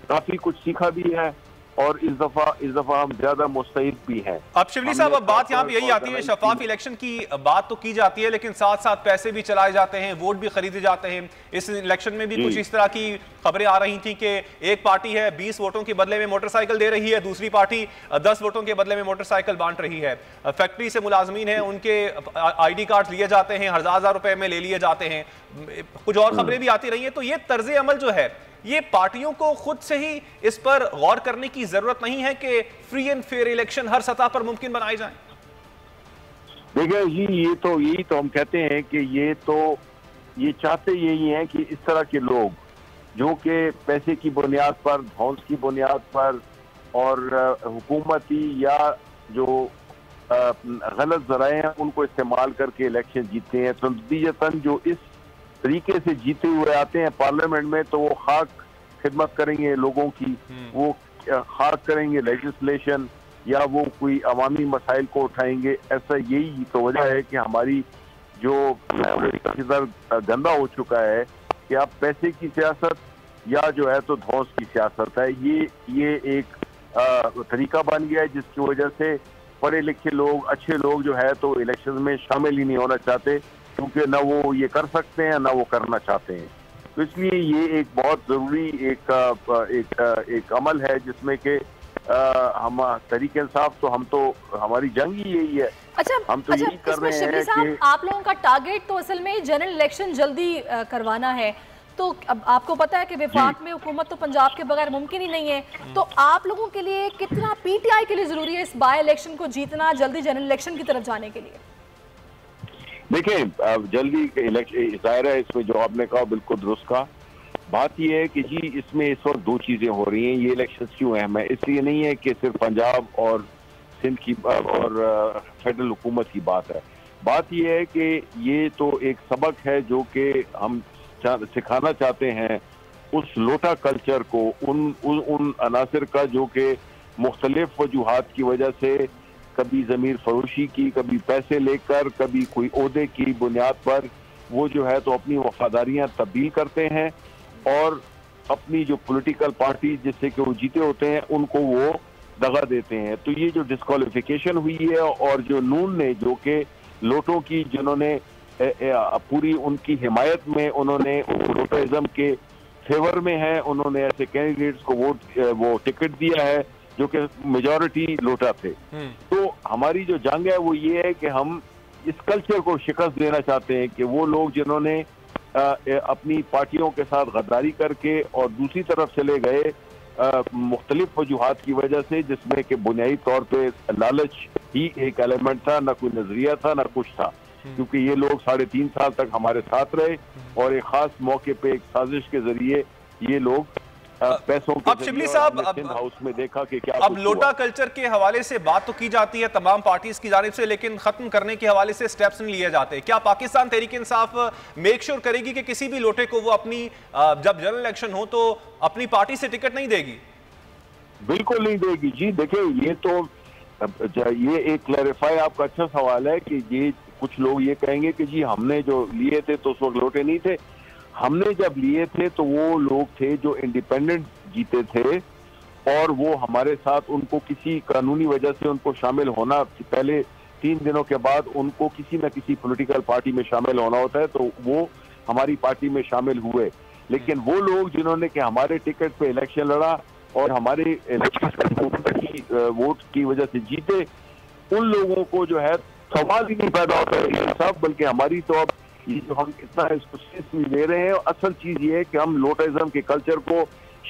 काफी कुछ सीखा भी है और इस दफा हम ज्यादा मुस्तैद भी हैं। अब शिबली साहब, अब बात यहाँ पे यही आती है, शफाफ इलेक्शन की बात तो की जाती है लेकिन साथ साथ पैसे भी चलाए जाते हैं, वोट भी खरीदे जाते हैं। इस इलेक्शन में भी कुछ इस तरह की खबरें आ रही थी कि एक पार्टी है 20 वोटों के बदले में मोटरसाइकिल दे रही है, दूसरी पार्टी 10 वोटों के बदले में मोटरसाइकिल बांट रही है। फैक्ट्री से मुलाजमीन है, उनके ID कार्ड लिए जाते हैं, हजार रुपए में ले लिए जाते हैं। कुछ और खबरें भी आती रही हैं। तो ये तर्ज अमल जो है, ये पार्टियों को खुद से ही इस पर गौर करने की जरूरत नहीं है कि फ्री एंड फेयर इलेक्शन हर सतह पर मुमकिन बनाए जाएं? देखिए जी, यही तो हम कहते हैं कि ये चाहते यही हैं कि इस तरह के लोग जो कि पैसे की बुनियाद पर, धौंस की बुनियाद पर और हुकूमती या जो गलत ज़राए हैं उनको इस्तेमाल करके इलेक्शन जीतते हैं, तो नतीजतन जो इस तरीके से जीते हुए आते हैं पार्लियामेंट में, तो वो खाक खिदमत करेंगे लोगों की, वो खाक करेंगे लेजिस्लेशन या वो कोई अवामी मसाइल को उठाएंगे। ऐसा यही तो वजह है कि हमारी जो गंदा हो चुका है कि अब पैसे की सियासत या जो है तो धौंस की सियासत है। ये एक तरीका बन गया है जिसकी वजह से पढ़े लिखे लोग, अच्छे लोग जो है तो इलेक्शन में शामिल ही नहीं होना चाहते, क्योंकि ना वो ये कर सकते हैं ना वो करना चाहते हैं। तो इसलिए ये एक बहुत जरूरी एक अमल है जिसमें कि हम तरीके इंसाफ, तो हम तो हमारी जंग ही यही है। अच्छा, हम तो यही कर रहे हैं कि आप लोगों का टारगेट तो असल में जनरल इलेक्शन जल्दी करवाना है, तो अब आपको पता है कि विफाक में हुकूमत तो पंजाब के बगैर मुमकिन ही नहीं है, तो आप लोगों के लिए कितना PTI के लिए जरूरी है इस बाय इलेक्शन को जीतना, जल्दी जनरल इलेक्शन की तरफ जाने के लिए? देखें, जल्दी इलेक्शन जाहिर है, इसमें जो आपने कहा बिल्कुल दुरुस्त कहा। बात यह है कि जी इसमें इस वक्त दो चीजें हो रही हैं। ये इलेक्शन क्यों अहम है? इसलिए नहीं है कि सिर्फ पंजाब और सिंध की और फेडरल हुकूमत की बात है। बात यह है कि ये तो एक सबक है जो कि हम सिखाना चाहते हैं उस लोटा कल्चर को, उन अनासर का जो कि मुख्तलिफ वजूहात की वजह से कभी ज़मीर फरोशी की, कभी पैसे लेकर, कभी कोई ओहदे की बुनियाद पर वो जो है तो अपनी वफादारियां तब्दील करते हैं और अपनी जो पॉलिटिकल पार्टी जिससे कि वो जीते होते हैं उनको वो दगा देते हैं। तो ये जो डिस्क्वालिफिकेशन हुई है और जो नून ने जो कि लोटों की, जिन्होंने पूरी उनकी हिमायत में, उन्होंने लोटोइज्म के फेवर में है, उन्होंने ऐसे कैंडिडेट्स को वो टिकट दिया है जो कि मेजॉरिटी लोटा थे। तो हमारी जो जंग है वो ये है कि हम इस कल्चर को शिकस्त देना चाहते हैं कि वो लोग जिन्होंने अपनी पार्टियों के साथ गद्दारी करके और दूसरी तरफ चले गए मुख्तलिफ वजूहात की वजह से, जिसमें कि बुनियादी तौर पे लालच ही एक एलिमेंट था, ना कोई नजरिया था, ना कुछ था, क्योंकि ये लोग 3.5 साल तक हमारे साथ रहे और एक खास मौके पे एक साजिश के जरिए ये लोग पैसों के अब शिबली साहब हाउस में देखा कि क्या अब लोटा कल्चर के हवाले से बात तो की जाती है तमाम पार्टीज की जानिब से, लेकिन खत्म करने के हवाले से स्टेप्स नहीं लिए जाते। क्या पाकिस्तान तहरीक इंसाफ मेक श्योर करेगी कि किसी भी लोटे को वो अपनी जब जनरल इलेक्शन हो तो अपनी पार्टी से टिकट नहीं देगी? बिल्कुल नहीं देगी जी। देखिए, ये तो ये एक क्लैरिफाई आपका अच्छा सवाल है कि ये कुछ लोग ये कहेंगे कि जी हमने जो लिए थे तो उस वक्त लोटे नहीं थे। हमने जब लिए थे तो वो लोग थे जो इंडिपेंडेंट जीते थे और वो हमारे साथ, उनको किसी कानूनी वजह से उनको शामिल होना, पहले 3 दिनों के बाद उनको किसी न किसी पॉलिटिकल पार्टी में शामिल होना होता है, तो वो हमारी पार्टी में शामिल हुए। लेकिन वो लोग जिन्होंने कि हमारे टिकट पे इलेक्शन लड़ा और हमारे इलेक्शन वोट की वजह से जीते, उन लोगों को जो है सवाल ही नहीं पैदा होता है सब, बल्कि हमारी तो अब ये जो हम इतना इसको सीरियसली ले रहे हैं, असल चीज ये है कि हम लोटाइज्म के कल्चर को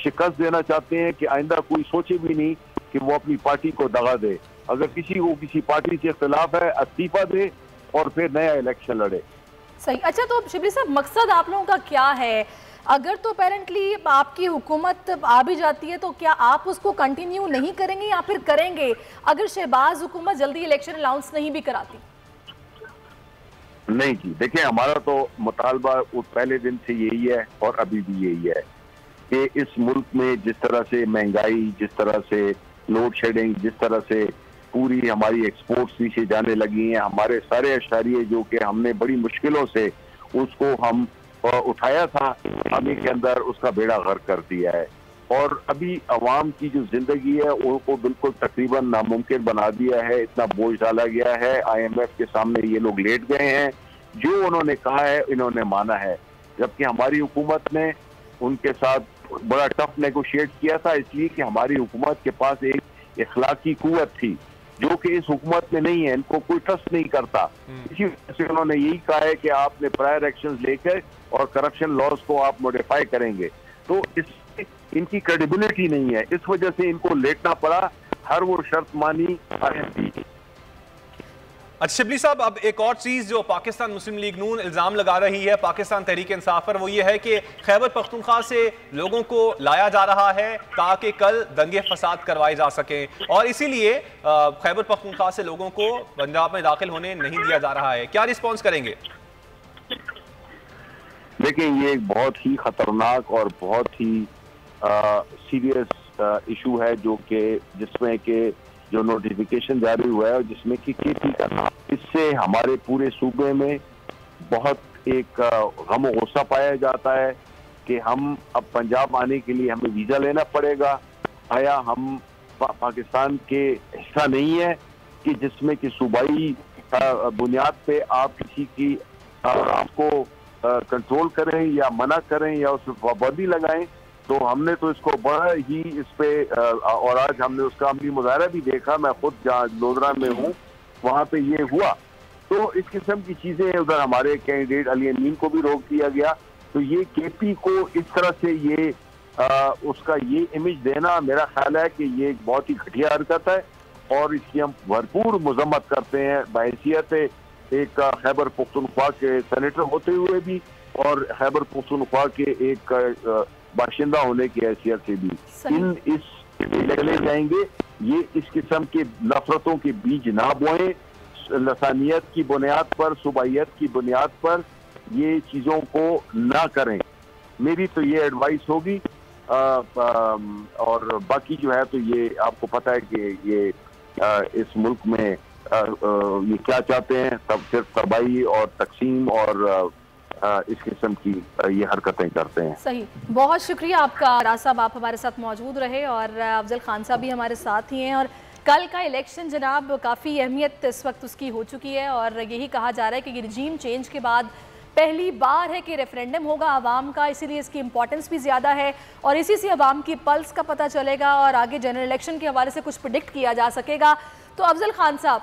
शिकस्त देना चाहते हैं कि आइंदा कोई सोचे भी नहीं कि वो अपनी पार्टी को दगा दे। अगर किसी को किसी पार्टी से इख्तिलाफ है, इस्तीफा दे और फिर नया इलेक्शन लड़े। सही। अच्छा, तो शिबली साहब, मकसद आप लोगों का क्या है? अगर तो अपेरेंटली आपकी हुकूमत आ भी जाती है तो क्या आप उसको कंटिन्यू नहीं करेंगे या फिर करेंगे अगर शहबाज हुकूमत जल्दी इलेक्शन अनाउंस नहीं भी कराती? नहीं जी, देखिए, हमारा तो मुतालबा पहले दिन से यही है और अभी भी यही है कि इस मुल्क में जिस तरह से महंगाई, जिस तरह से लोड शेडिंग, जिस तरह से पूरी हमारी एक्सपोर्ट्स नीचे जाने लगी हैं, हमारे सारे अशारिये जो कि हमने बड़ी मुश्किलों से उसको हम उठाया था, हमें के अंदर उसका बेड़ा गर्क कर दिया है और अभी अवाम की जो जिंदगी है उनको बिल्कुल तकरीबन नामुमकिन बना दिया है। इतना बोझ डाला गया है, IMF के सामने ये लोग लेट गए हैं, जो उन्होंने कहा है इन्होंने माना है, जबकि हमारी हुकूमत ने उनके साथ बड़ा टफ नेगोशिएट किया था, इसलिए कि हमारी हुकूमत के पास एक इखलाकी कुव्वत थी जो कि इस हुकूमत में नहीं है, इनको कोई ट्रस्ट नहीं करता। इसी वजह से उन्होंने यही कहा है कि आपने प्रायर एक्शंस लेकर और करप्शन लॉज को आप मॉडिफाई करेंगे, तो इस इनकी क्रेडिबिलिटी नहीं है, इस वजह से इनको लेटना पड़ा, हर वो शर्त मानी IMF। अच्छा शिबली साहब, अब एक और चीज जो पाकिस्तान मुस्लिम लीग नून इल्जाम लगा रही है पाकिस्तान तहरीक इंसाफ पर, वो ये है कि खैबर पख्तूनख्वा से लोगों को लाया जा रहा है ताकि कल दंगे फसाद करवाए जा सकें और इसीलिए खैबर पख्तूनख्वा से लोगों को पंजाब में दाखिल होने नहीं दिया जा रहा है। क्या रिस्पॉन्स करेंगे? देखिए, ये एक बहुत ही खतरनाक और बहुत ही सीरियस इशू है जो कि जिसमें कि जो नोटिफिकेशन जारी हुआ है और जिसमें कि KP का नाम, इससे हमारे पूरे सूबे में बहुत एक गम और गुस्सा पाया जाता है कि हम अब पंजाब आने के लिए हमें वीज़ा लेना पड़ेगा। आया हम पाकिस्तान के हिस्सा नहीं है कि जिसमें कि सूबाई बुनियाद पे आप किसी की आपको कंट्रोल करें या मना करें या उस पर पाबंदी लगाएं, तो हमने तो इसको बड़ा ही इस पे और आज हमने उसका अमली मुजाहरा भी देखा। मैं खुद जहाँ लोधरा में हूँ वहाँ पे ये हुआ, तो इस किस्म की चीजें उधर हमारे कैंडिडेट अली अमीन को भी रोक दिया गया। तो ये KP को इस तरह से ये उसका ये इमेज देना, मेरा ख्याल है कि ये एक बहुत ही घटिया हरकत है और इसकी हम भरपूर मजम्मत करते हैं बहैसियत एक खैबर पख्तूनख्वा के सेनेटर होते हुए भी और खैबर पख्तूनख्वा के एक बाशिंदा होने की हैसियत से भी। इस चले जाएंगे, ये इस किस्म के नफरतों के बीज ना बोएं, लसानियत की बुनियाद पर, सूबाइयत की बुनियाद पर ये चीज़ों को ना करें। मेरी तो ये एडवाइस होगी और बाकी जो है तो ये आपको पता है कि ये इस मुल्क में ये क्या चाहते हैं, सब सिर्फ तबाही और तकसीम और इस किस्म की ये हरकतें करते हैं। सही, बहुत शुक्रिया आपका राज साहब, आप हमारे साथ मौजूद रहे और अफजल खान साहब भी हमारे साथ ही हैं। और कल का इलेक्शन जनाब काफ़ी अहमियत इस वक्त उसकी हो चुकी है और यही कहा जा रहा है कि रिजीम चेंज के बाद पहली बार है कि रेफरेंडम होगा आवाम का, इसीलिए इसकी इंपॉर्टेंस भी ज़्यादा है और इसी से आवाम की पल्स का पता चलेगा और आगे जनरल इलेक्शन के हवाले से कुछ प्रिडिक्ट किया जा सकेगा। तो अफजल खान साहब,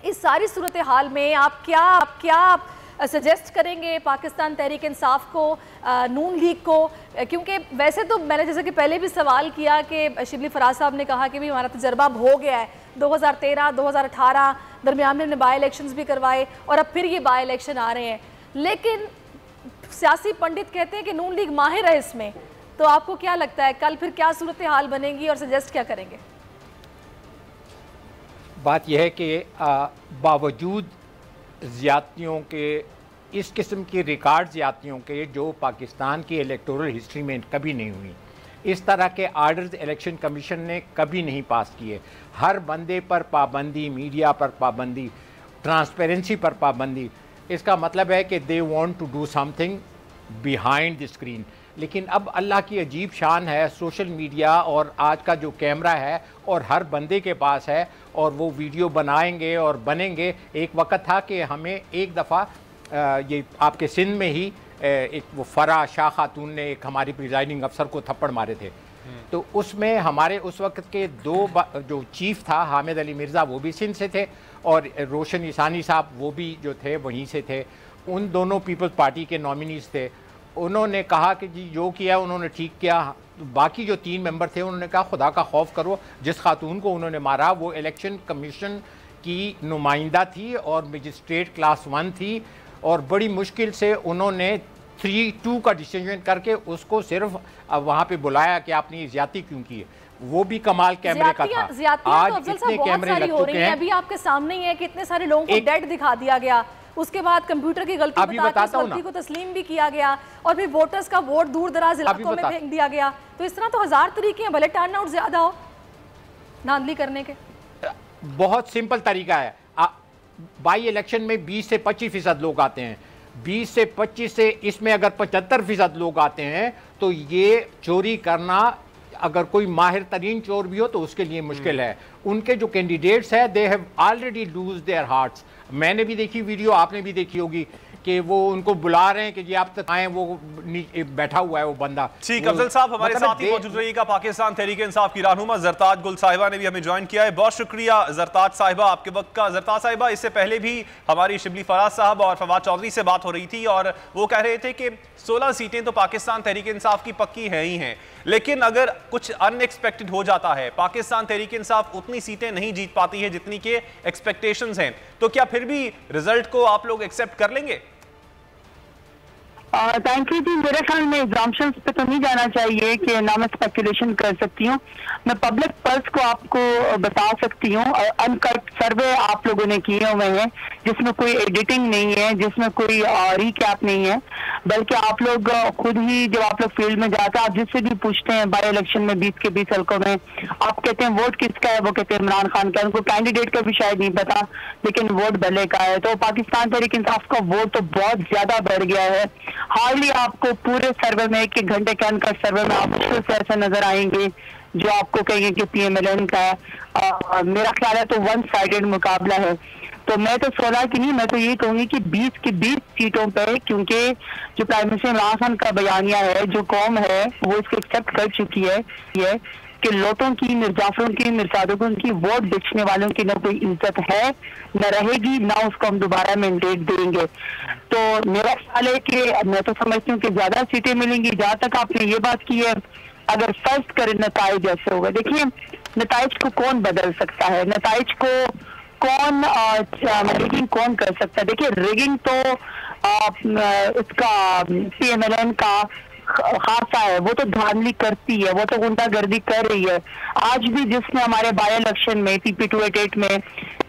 इस सारी सूरत हाल में आप क्या सजेस्ट करेंगे पाकिस्तान तहरीक इंसाफ को, नून लीग को? क्योंकि वैसे तो मैंने जैसे कि पहले भी सवाल किया कि शिबली फराज साहब ने कहा कि भी हमारा तजर्बा हो गया है, 2013, 2018 दरमियान में हमने बाई इलेक्शंस भी करवाए और अब फिर ये बाई इलेक्शन आ रहे हैं, लेकिन सियासी पंडित कहते हैं कि नून लीग माहिर है इसमें। तो आपको क्या लगता है कल फिर क्या सूरत हाल बनेगी और सजेस्ट क्या करेंगे? बात यह है कि बावजूद ज़्यादतियों के, इस किस्म की रिकॉर्ड ज़्यादतियों के जो पाकिस्तान की इलेक्टोरल हिस्ट्री में कभी नहीं हुई, इस तरह के आर्डर्स इलेक्शन कमीशन ने कभी नहीं पास किए। हर बंदे पर पाबंदी, मीडिया पर पाबंदी, ट्रांसपेरेंसी पर पाबंदी। इसका मतलब है कि they want to do something behind the screen. लेकिन अब अल्लाह की अजीब शान है, सोशल मीडिया और आज का जो कैमरा है और हर बंदे के पास है और वो वीडियो बनाएंगे और बनेंगे। एक वक्त था कि हमें एक दफ़ा ये आपके सिंध में ही एक वो फरा शाह खातून ने एक हमारी प्रिजाइडिंग अफसर को थप्पड़ मारे थे, तो उसमें हमारे उस वक्त के जो चीफ था हामिद अली मिर्ज़ा वो भी सिंध से थे और रोशन ईसानी साहब वो भी जो थे वहीं से थे। उन दोनों पीपल्स पार्टी के नॉमिनीज़ थे। उन्होंने कहा कि जी जो किया उन्होंने ठीक किया। बाकी जो 3 मेंबर थे उन्होंने कहा खुदा का खौफ करो, जिस खातून को उन्होंने मारा वो इलेक्शन कमीशन की नुमाइंदा थी और मजिस्ट्रेट क्लास 1 थी और बड़ी मुश्किल से उन्होंने 3-2 का डिसीजन करके उसको सिर्फ वहाँ पे बुलाया कि आपने ये ज्यादती क्यों की है। वो भी कमाल कैमरे का था। आज इतने कैमरे लग चुके हैं, अभी आपके सामने ही है कि इतने सारे लोगों को डेड दिखा दिया गया, उसके बाद कंप्यूटर की गलती बता के गलती को तस्लीम भी किया गया और फिर वोटर्स का वोट दूर दराज इलाकों में फेंक दिया गया। तो इस तरह तो 1000 तरीके हैं, भले टर्न आउट ज्यादा हो धांधली करने के। बहुत सिंपल तरीका है। बाई इलेक्शन में 20 से 25% लोग आते हैं, 20 से 25 से इसमें अगर 75% लोग आते हैं तो ये चोरी करना, अगर कोई माहिर तरीन चोर भी हो तो उसके लिए मुश्किल है। उनके जो कैंडिडेट्स हैं they have already lose their hearts. मैंने भी देखी वीडियो, आपने भी देखी होगी कि वो उनको बुला रहे हैं कि जी आप तक आए, वो बैठा हुआ है वो बंदा। ठीक, अफजल साहब हमारे साथ ही मौजूद रहिएगा। पाकिस्तान तहरीक इंसाफ की रहनुमा जरताज गुल साहिबा ने भी हमें ज्वाइन किया है। बहुत शुक्रिया जरताज साहिबा आपके वक्त का। जरताज साहिबा, इससे पहले भी हमारी शिबली फराज साहब और फवाद चौधरी से बात हो रही थी और वो कह रहे थे कि 16 सीटें तो पाकिस्तान तहरीक इंसाफ की पक्की हैं ही हैं, लेकिन अगर कुछ अनएक्सपेक्टेड हो जाता है, पाकिस्तान तहरीक इंसाफ उतनी सीटें नहीं जीत पाती है जितनी के एक्सपेक्टेशंस हैं, तो क्या फिर भी रिजल्ट को आप लोग एक्सेप्ट कर लेंगे? थैंक यू जी। मेरे ख्याल में एग्जाम्पशंस पे तो नहीं जाना चाहिए कि ना मैं स्पेकुलेशन कर सकती हूँ। मैं पब्लिक पल्स को आपको बता सकती हूँ। अनकट सर्वे आप लोगों ने किए हुए हैं जिसमें कोई एडिटिंग नहीं है, जिसमें कोई रिकैप नहीं है, बल्कि आप लोग खुद ही जब आप लोग फील्ड में जाते हैं, आप जिससे भी पूछते हैं बाई इलेक्शन में 20 के 20 हल्कों में, आप कहते हैं वोट किसका है, वो कहते हैं इमरान खान का। उनको कैंडिडेट का भी शायद नहीं पता, लेकिन वोट भले का है। तो पाकिस्तान तहरीक इंसाफ का वोट तो बहुत ज्यादा बढ़ गया है। हार्डली आपको पूरे सर्वे में, 1-1 घंटे के अनकट सर्वे में आप मुश्किल से ऐसे नजर आएंगे जो आपको कहेंगे कि PMLN का है। मेरा ख्याल है तो 1 साइडेड मुकाबला है। तो मैं तो 16 की नहीं, मैं तो ये कहूंगी कि 20 की 20 सीटों पे, क्योंकि जो प्राइम मिनिस्टर इमरान खान का बयानिया है, जो कौम है वो इसको एक्सेप्ट कर चुकी है कि लोटों की, मिर्जाफरों की, मिर्सादकों की, वोट बेचने वालों की न कोई इज्जत है, न रहेगी, ना उसको हम दोबारा मैंडेट देंगे। तो मेरा ख्याल है कि मैं तो समझती हूँ कि ज्यादा सीटें मिलेंगी। जहां तक आपने ये बात की है, अगर फर्स्ट करें नताइज ऐसे होगा, देखिए नताइज को कौन बदल सकता है, नताइज को कौन रिगिंग कौन कर सकता है? देखिए रिगिंग तो इसका PMLN का खासा है, वो तो धांधली करती है, वो तो गुंडागर्दी कर रही है। आज भी जिसने हमारे बाई इलेक्शन में PP 288 में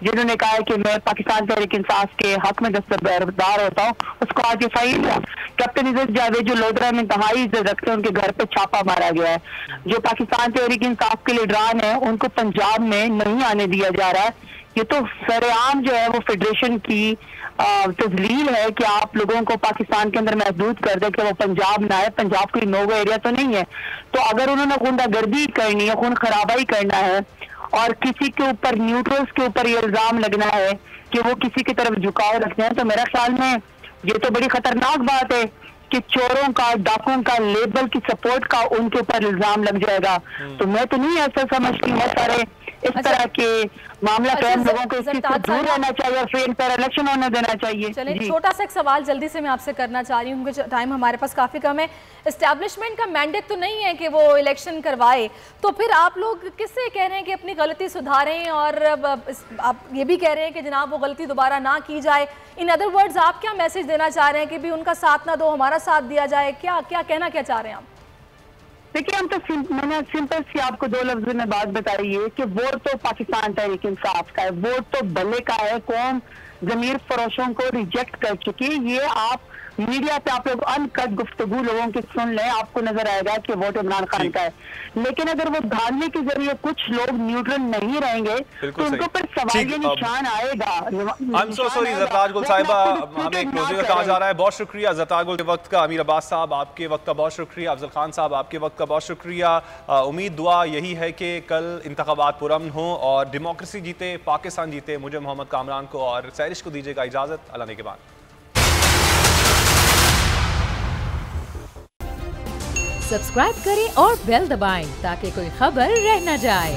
जिन्होंने कहा है कि मैं पाकिस्तान तहरीक इंसाफ के हक में दस्तबरदार होता हूँ, उसको आज सही हुआ। कैप्टन इज्जत जावेद जो लोधरा में इंतहाई इज्जत रखते हैं, उनके घर पे छापा मारा गया है। जो पाकिस्तान तहरीक इंसाफ के लीडरान है उनको पंजाब में नहीं आने दिया जा रहा है। ये तो सरेआम जो है वो फेडरेशन की तजलील है कि आप लोगों को पाकिस्तान के अंदर महदूद कर दे कि वो पंजाब ना है। पंजाब कोई नोगो एरिया तो नहीं है। तो अगर उन्होंने गुंडागर्दी करनी है, खून खराबाई करना है और किसी के ऊपर, न्यूट्रल्स के ऊपर ये इल्जाम लगना है कि वो किसी की तरफ झुकाव रखते हैं, तो मेरा ख्याल में ये तो बड़ी खतरनाक बात है कि चोरों का, डाकुओं का, लेबल की सपोर्ट का उनके ऊपर इल्जाम लग जाएगा। तो मैं तो नहीं ऐसा समझती। मैं सारे इस तरह के मामला अच्छा, हम लोगों को इससे ज़रदाद दूर साहब, रहना चाहिए और फ्री एंड फेयर इलेक्शन होने देना चाहिए। चलिए जी। छोटा सा एक सवाल जल्दी से मैं आपसे करना चाह रही हूँ क्योंकि टाइम हमारे पास काफ़ी कम है। एस्टैब्लिशमेंट का मैंडेट तो नहीं है कि वो इलेक्शन करवाए, तो फिर आप लोग किससे कह रहे हैं कि अपनी गलती सुधारें और आप ये भी कह रहे हैं कि जनाब वो गलती दोबारा ना की जाए? इन अदर वर्ड्स आप क्या मैसेज देना चाह रहे हैं कि भी उनका साथ ना दो, हमारा साथ दिया जाए? क्या क्या कहना क्या चाह रहे हैं आप? देखिए, हम तो मैंने सिंपल सी आपको 2 लफ्ज में बात बताई है कि वोट तो पाकिस्तान तहरीक इंसाफ का है, वोट तो भले का है। कौम जमीर फरोशों को रिजेक्ट कर चुकी है। ये आप मीडिया पे आप लोग अनकट गुफ्तगू लोगों की सुन लें, आपको नजर आएगा कि वोट इमरान खान का है। लेकिन अगर वो धांधली के जरिए कुछ लोग न्यूट्रल नहीं रहेंगे तो उनको पर सवालिया निशान आएगा। ज़रदाद गुल साहिबा, हमें क्लोजिंग का कहा जा रहा है। बहुत शुक्रिया ज़रदाद गुल के वक्त का, अमीर अब्बास साहब आपके वक्त का बहुत शुक्रिया, अफजल खान साहब आपके वक्त का बहुत शुक्रिया। उम्मीद दुआ यही है कि कल इंतखाबात पुरअमन हों और डेमोक्रेसी जीते, पाकिस्तान जीते। मुझे मोहम्मद कामरान को और सैरिश को दीजिएगा इजाज़त। अल्लाह के बाद सब्सक्राइब करें और बेल दबाएं ताकि कोई खबर रह न जाए।